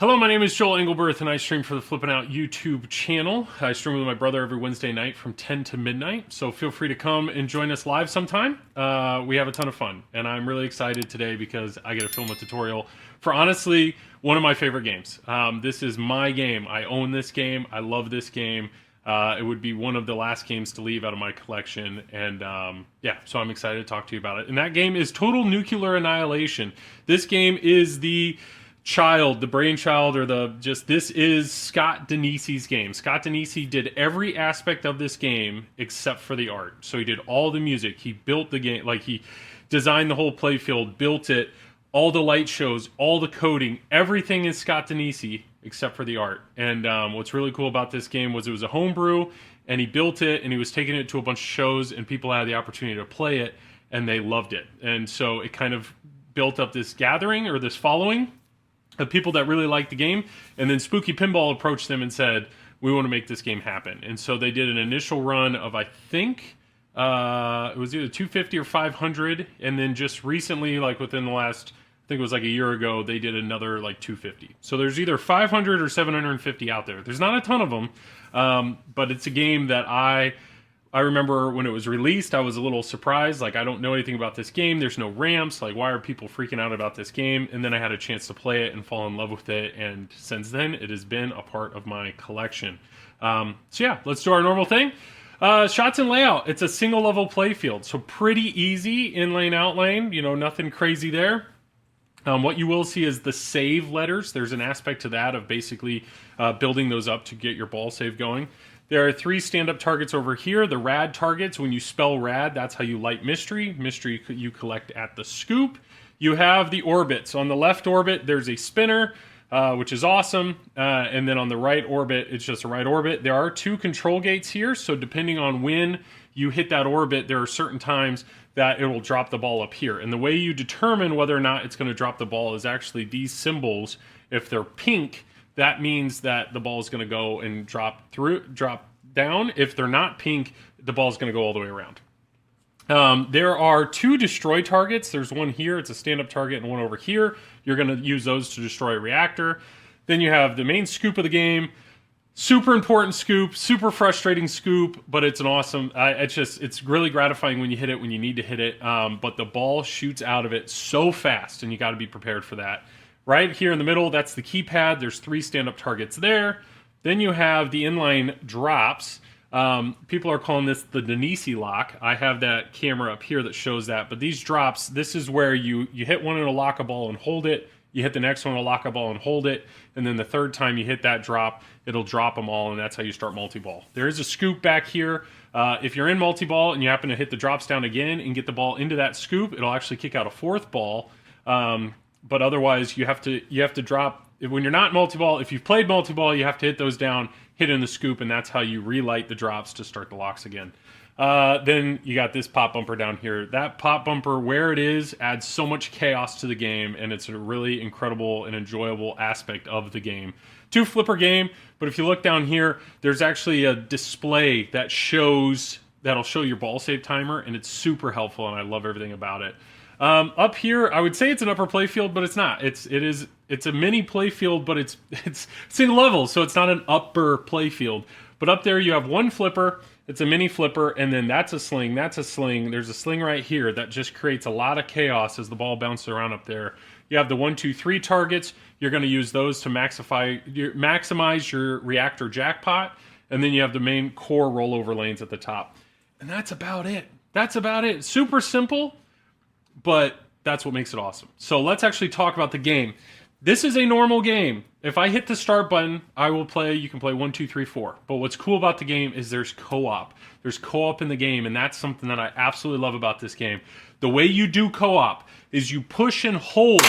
Hello, my name is Joel Engelberth, and I stream for the Flip N Out YouTube channel. I stream with my brother every Wednesday night from 10 to midnight, so feel free to come and join us live sometime. We have a ton of fun, and I'm really excited today because I get to film a tutorial for, honestly, one of my favorite games. This is my game. I own this game. I love this game. It would be one of the last games to leave out of my collection, and yeah, so I'm excited to talk to you about it. And that game is Total Nuclear Annihilation. This game is the brainchild, or this is Scott Denise's game. Scott Denise did every aspect of this game except for the art. So he did all the music, he built the game, like he designed the whole playfield, built it, all the light shows, all the coding, everything is Scott Denise except for the art. And what's really cool about this game was it was a homebrew, and he built it, and he was taking it to a bunch of shows, and people had the opportunity to play it, and they loved it. And so it kind of built up this gathering, or this following, of people that really liked the game. And then Spooky Pinball approached them and said, we want to make this game happen. And so they did an initial run of, I think, it was either 250 or 500. And then just recently, like within the last, I think it was like a year ago, they did another like 250. So there's either 500 or 750 out there. There's not a ton of them, but it's a game that I remember when it was released, I was a little surprised. Like, I don't know anything about this game. There's no ramps. Like, why are people freaking out about this game? And then I had a chance to play it and fall in love with it. And since then, it has been a part of my collection. So yeah, let's do our normal thing. Shots and layout. It's a single level playfield. So pretty easy, in lane, out lane. You know, nothing crazy there. What you will see is the save letters. There's an aspect to that of basically building those up to get your ball save going. There are 3 stand-up targets over here. The rad targets, when you spell rad, that's how you light mystery. Mystery you collect at the scoop. You have the orbits. On the left orbit, there's a spinner, which is awesome. And then on the right orbit, it's just a right orbit. There are 2 control gates here, so depending on when you hit that orbit, there are certain times that it will drop the ball up here. And the way you determine whether or not it's going to drop the ball is actually these symbols. If they're pink, that means that the ball is going to go and drop down. If they're not pink, the ball is going to go all the way around. There are 2 destroy targets. There's one here. It's a stand-up target, and one over here. You're going to use those to destroy a reactor. Then you have the main scoop of the game. Super important scoop, super frustrating scoop, but it's an awesome, it's really gratifying when you hit it, when you need to hit it, but the ball shoots out of it so fast, and you got to be prepared for that. Right here in the middle, that's the keypad. There's 3 stand-up targets there. Then you have the inline drops. People are calling this the Denise lock. I have that camera up here that shows that. But these drops, this is where you hit one, it'll lock a ball and hold it. You hit the next one, it'll lock a ball and hold it. And then the third time you hit that drop, it'll drop them all, and that's how you start multi-ball. There is a scoop back here. If you're in multi-ball and you happen to hit the drops down again and get the ball into that scoop, it'll actually kick out a 4th ball. But otherwise, you have to drop. When you're not multi-ball, if you've played multi-ball, you have to hit those down, hit in the scoop, and that's how you relight the drops to start the locks again. Then you got this pop bumper down here. That pop bumper, where it is, adds so much chaos to the game, and it's a really incredible and enjoyable aspect of the game. 2 flipper game, but if you look down here, there's actually a display that'll show your ball save timer, and it's super helpful, and I love everything about it. Up here, I would say it's an upper playfield, but it's not. It's a mini playfield, but it's single level, so it's not an upper playfield. But up there, you have 1 flipper. It's a mini flipper, and then that's a sling. That's a sling. There's a sling right here that just creates a lot of chaos as the ball bounces around up there. You have the 1, 2, 3 targets. You're going to use those to maximize your reactor jackpot, and then you have the main core rollover lanes at the top. And that's about it. That's about it. Super simple, but that's what makes it awesome. So let's actually talk about the game. This is a normal game. If I hit the start button, I will play. You can play 1, 2, 3, 4. But what's cool about the game is there's co-op. There's co-op in the game, and that's something that I absolutely love about this game. The way you do co-op is you push and hold.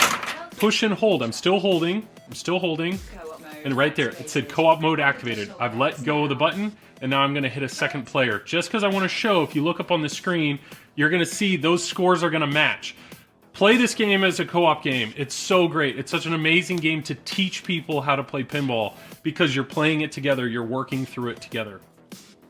Push and hold. I'm still holding. And right there, it said co-op mode activated. I've let go of the button, and now I'm going to hit a second player. Just because I want to show, if you look up on the screen, you're going to see those scores are going to match. Play this game as a co-op game. It's so great. It's such an amazing game to teach people how to play pinball because you're playing it together. You're working through it together.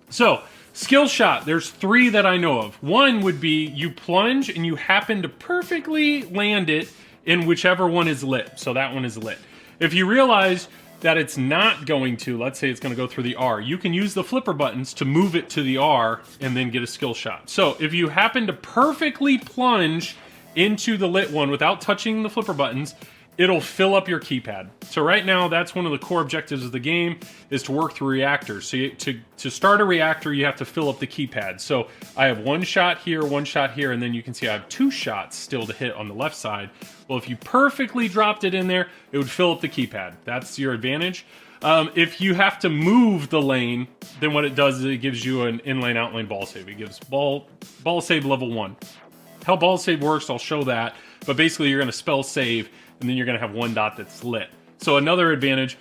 So, skill shot. There's 3 that I know of. One would be you plunge and you happen to perfectly land it in whichever one is lit. So that one is lit. If you realize that it's not going to, let's say it's going to go through the R, you can use the flipper buttons to move it to the R and then get a skill shot. So if you happen to perfectly plunge into the lit one without touching the flipper buttons, it'll fill up your keypad. So right now, that's one of the core objectives of the game, is to work through reactors. So to start a reactor, you have to fill up the keypad. So I have one shot here, and then you can see I have 2 shots still to hit on the left side. Well, if you perfectly dropped it in there, it would fill up the keypad. That's your advantage. If you have to move the lane, then what it does is it gives you an in-lane, out-lane ball save. It gives ball save level 1. How ball save works, I'll show that. But basically, you're going to spell save, and then you're going to have 1 dot that's lit. So another advantage.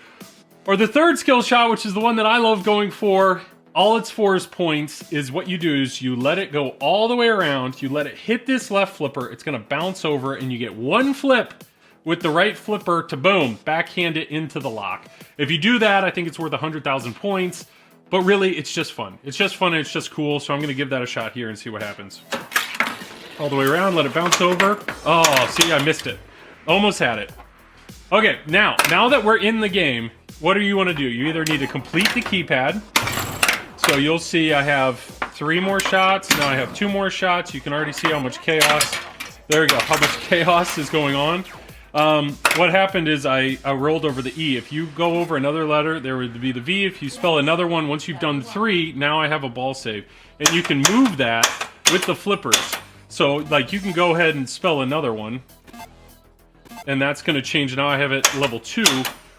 Or the third skill shot, which is the one that I love going for, all it's for is points, is what you do is you let it go all the way around, you let it hit this left flipper, it's going to bounce over, and you get 1 flip with the right flipper to, boom, backhand it into the lock. If you do that, I think it's worth 100,000 points, but really, it's just fun. It's just fun and it's just cool, so I'm going to give that a shot here and see what happens. All the way around, let it bounce over. Oh, see, I missed it. Almost had it. Okay, now that we're in the game, what do you want to do? You either need to complete the keypad. So you'll see I have 3 more shots. Now I have 2 more shots. You can already see how much chaos. There we go, how much chaos is going on. What happened is I rolled over the E. If you go over another letter, there would be the V. If you spell another one, once you've done 3, now I have a ball save. And you can move that with the flippers. So, like, you can go ahead and spell another one. And that's going to change. Now I have it level 2.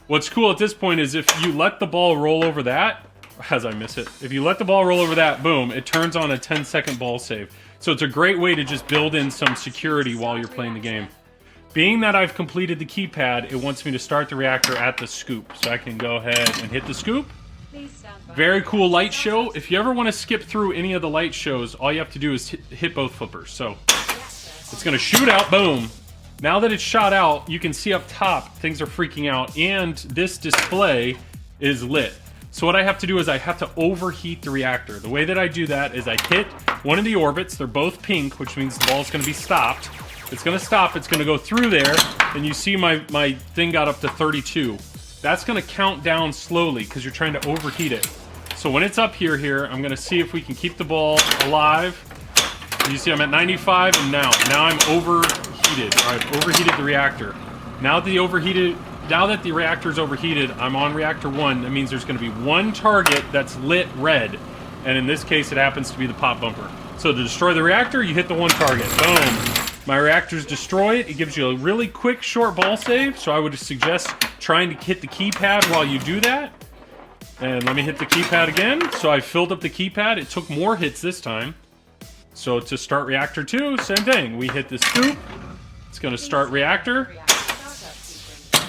What's cool at this point is if you let the ball roll over that, as I miss it, if you let the ball roll over that, boom, it turns on a 10-second ball save. So it's a great way to just build in some security while you're playing the game. Being that I've completed the keypad, it wants me to start the reactor at the scoop. So I can go ahead and hit the scoop. Very cool light show. If you ever want to skip through any of the light shows, all you have to do is hit both flippers. So it's going to shoot out, boom. Now that it's shot out, you can see up top, things are freaking out, and this display is lit. So what I have to do is I have to overheat the reactor. The way that I do that is I hit one of the orbits. They're both pink, which means the ball's going to be stopped. It's going to stop. It's going to go through there, and you see my thing got up to 32. That's going to count down slowly because you're trying to overheat it. So when it's up here, I'm going to see if we can keep the ball alive. You see I'm at 95, and now I'm overheated. All right, overheated the reactor. Now that the reactor's overheated, I'm on reactor 1. That means there's going to be 1 target that's lit red, and in this case, it happens to be the pop bumper. So to destroy the reactor, you hit the 1 target. Boom. My reactor's destroyed. It gives you a really quick, short ball save, so I would suggest trying to hit the keypad while you do that. And let me hit the keypad again. So I filled up the keypad. It took more hits this time. So to start reactor 2, same thing. We hit the scoop. It's going to start reactor.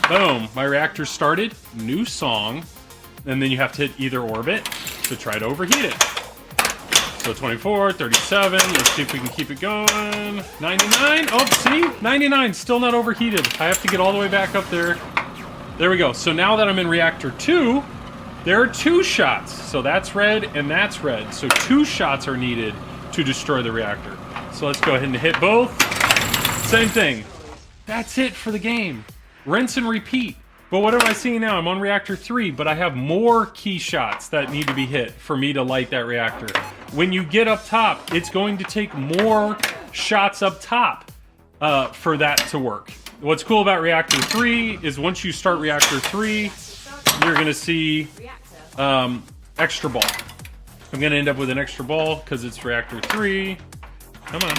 Boom. My reactor started. New song. And then you have to hit either orbit to try to overheat it. So 24, 37. Let's see if we can keep it going. 99. Oh, see? 99. Still not overheated. I have to get all the way back up there. There we go. So now that I'm in reactor 2, there are 2 shots. So that's red and that's red. So 2 shots are needed to destroy the reactor. So let's go ahead and hit both. Same thing. That's it for the game. Rinse and repeat. But what am I seeing now? I'm on reactor 3, but I have more key shots that need to be hit for me to light that reactor. When you get up top, it's going to take more shots up top for that to work. What's cool about reactor 3 is once you start reactor 3, you're going to see extra ball. I'm going to end up with an extra ball because it's reactor 3. Come on.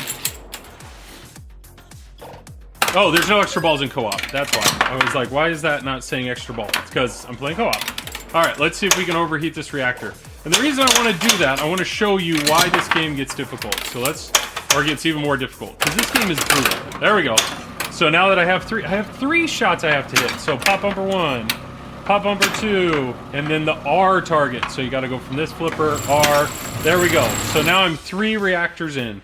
Oh, there's no extra balls in co-op. That's why. I was like, why is that not saying extra ball? It's because I'm playing co-op. All right, let's see if we can overheat this reactor. And the reason I want to do that, I want to show you why this game gets difficult. So or gets even more difficult. Because this game is brutal. There we go. So now that I have 3 shots I have to hit. So pop bumper 1, pop bumper 2, and then the R target. So you got to go from this flipper, R. There we go. So now I'm 3 reactors in.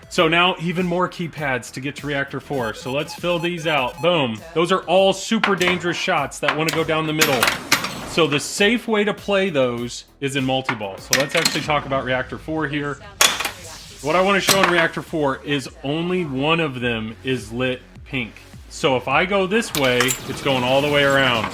So now even more keypads to get to reactor 4. So let's fill these out. Boom. Those are all super dangerous shots that want to go down the middle. So the safe way to play those is in multiball. So let's actually talk about reactor 4 here. What I want to show in reactor 4 is only one of them is lit pink. So if I go this way, it's going all the way around.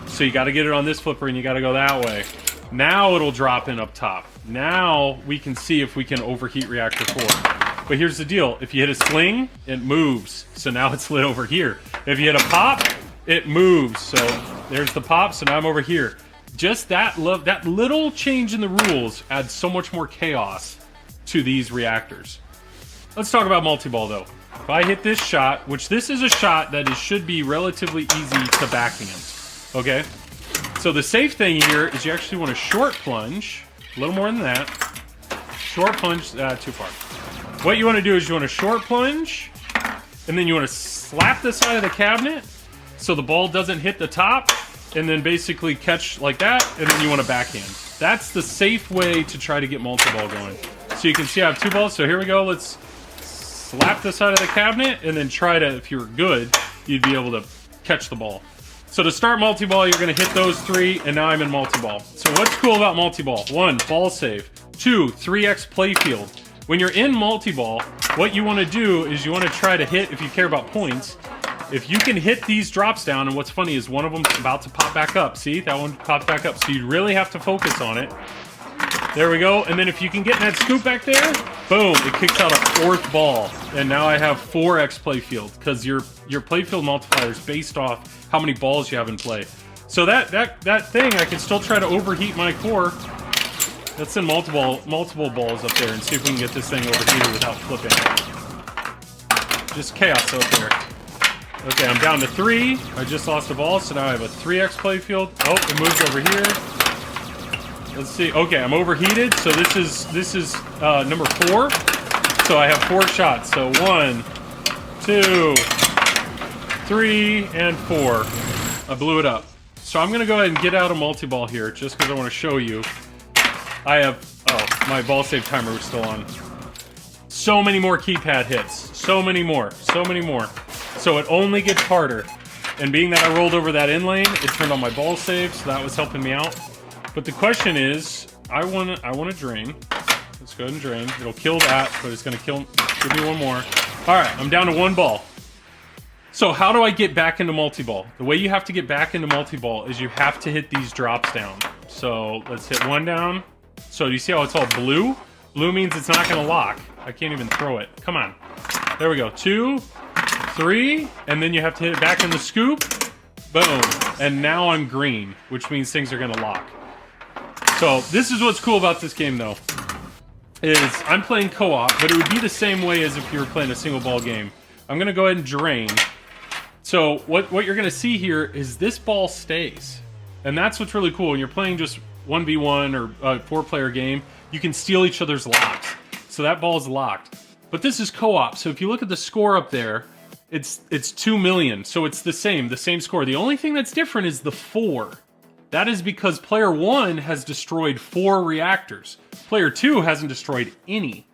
So you got to get it on this flipper, and you got to go that way. Now it'll drop in up top. Now we can see if we can overheat reactor 4. But here's the deal. If you hit a sling, it moves. So now it's lit over here. If you hit a pop, it moves. So there's the pop, so now I'm over here. Just that little change in the rules adds so much more chaos to these reactors. Let's talk about multi-ball, though. If I hit this shot, which this is a shot that should be relatively easy to backhand, okay? So the safe thing here is you actually want to short plunge, a little more than that. Short plunge, too far. What you want to do is you want to short plunge, and then you want to slap the side of the cabinet so the ball doesn't hit the top, and then basically catch like that, and then you want to backhand. That's the safe way to try to get multi-ball going. So you can see I have 2 balls, so here we go. Let's slap the side of the cabinet, and then try to, if you're good, you'd be able to catch the ball. So to start multi-ball, you're going to hit those 3, and now I'm in multi-ball. So what's cool about multi-ball? 1, ball save. 2, 3x playfield. When you're in multi-ball, what you want to do is you want to try to hit, if you care about points, if you can hit these drops down, and what's funny is one of them's about to pop back up. See, that one popped back up. So you really have to focus on it. There we go. And then if you can get that scoop back there, boom, it kicks out a 4th ball. And now I have 4x playfield, because your playfield multiplier is based off how many balls you have in play. So that thing, I can still try to overheat my core. Let's send multiple balls up there and see if we can get this thing overheated without flipping. Just chaos up there. Okay, I'm down to 3. I just lost a ball, so now I have a 3x playfield. Oh, it moves over here. Let's see. Okay, I'm overheated, so this is number 4. So I have 4 shots. So 1, 2, 3, and 4. I blew it up. So I'm going to go ahead and get out of multi-ball here, just because I want to show you. I have... Oh, my ball save timer was still on. So many more keypad hits. So many more. So many more. So it only gets harder. And being that I rolled over that in lane, it turned on my ball save, so that was helping me out. But the question is, I want to drain. Let's go ahead and drain. It'll kill that, but it's going to kill... Give me one more. All right, I'm down to 1 ball. So how do I get back into multi-ball? The way you have to get back into multi-ball is you have to hit these drops down. So let's hit 1 down. So do you see how it's all blue? Blue means it's not going to lock. I can't even throw it. Come on. There we go. 2, 3, and then you have to hit it back in the scoop. Boom. And now I'm green, which means things are going to lock. So this is what's cool about this game, though, is I'm playing co-op, but it would be the same way as if you were playing a single ball game. I'm going to go ahead and drain. So what you're going to see here is this ball stays. And that's what's really cool. When you're playing just 1v1 or a 4-player game, you can steal each other's locks. So that ball is locked. But this is co-op, so if you look at the score up there, it's 2 million. So it's the same score. The only thing that's different is the 4. That is because player 1 has destroyed 4 reactors. Player 2 hasn't destroyed any.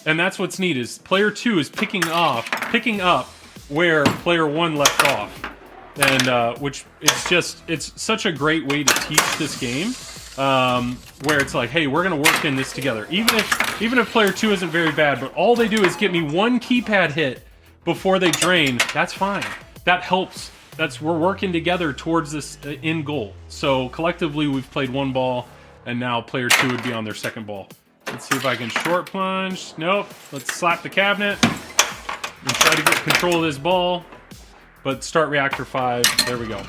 And that's what's neat, is player 2 is picking up where player 1 left off. And which it's such a great way to teach this game. Where it's like, hey, we're gonna work in this together. Even if player 2 isn't very bad, but all they do is get me 1 keypad hit before they drain, that's fine. That helps. We're working together towards this end goal. So collectively, we've played 1 ball, and now player 2 would be on their 2nd ball. Let's see if I can short plunge. Nope. Let's slap the cabinet and try to get control of this ball. But start reactor 5. There we go.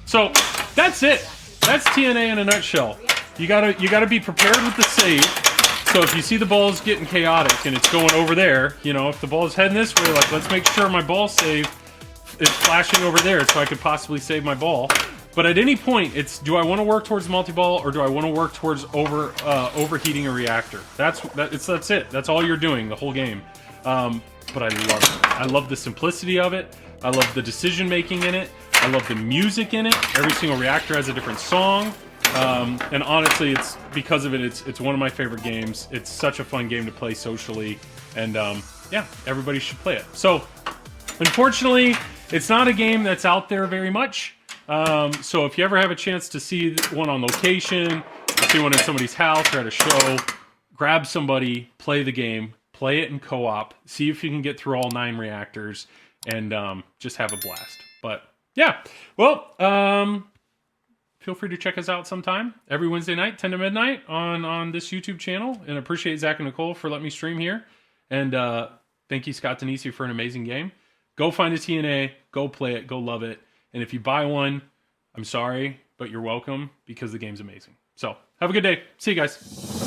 So that's it. That's TNA in a nutshell. You gotta be prepared with the save. So if you see the ball's getting chaotic and it's going over there, you know, if the ball's heading this way, like, let's make sure my ball save is flashing over there so I could possibly save my ball. But at any point, it's, do I want to work towards multi-ball, or do I want to work towards overheating a reactor? That's it. That's all you're doing the whole game. But I love it. I love the simplicity of it. I love the decision making in it. I love the music in it. Every single reactor has a different song. And honestly, it's because of it. It's one of my favorite games. It's such a fun game to play socially, and yeah, everybody should play it. So, unfortunately, it's not a game that's out there very much. So if you ever have a chance to see one on location, see one in somebody's house or at a show, grab somebody, play the game, play it in co-op, see if you can get through all 9 reactors. and just have a blast. But yeah, well, feel free to check us out sometime every Wednesday night, 10 to midnight on this YouTube channel. And appreciate Zach and Nicole for letting me stream here. And thank you, Scott Denisi, for an amazing game. Go find a TNA, go play it, go love it. And if you buy one, I'm sorry, but you're welcome because the game's amazing. So have a good day. See you guys.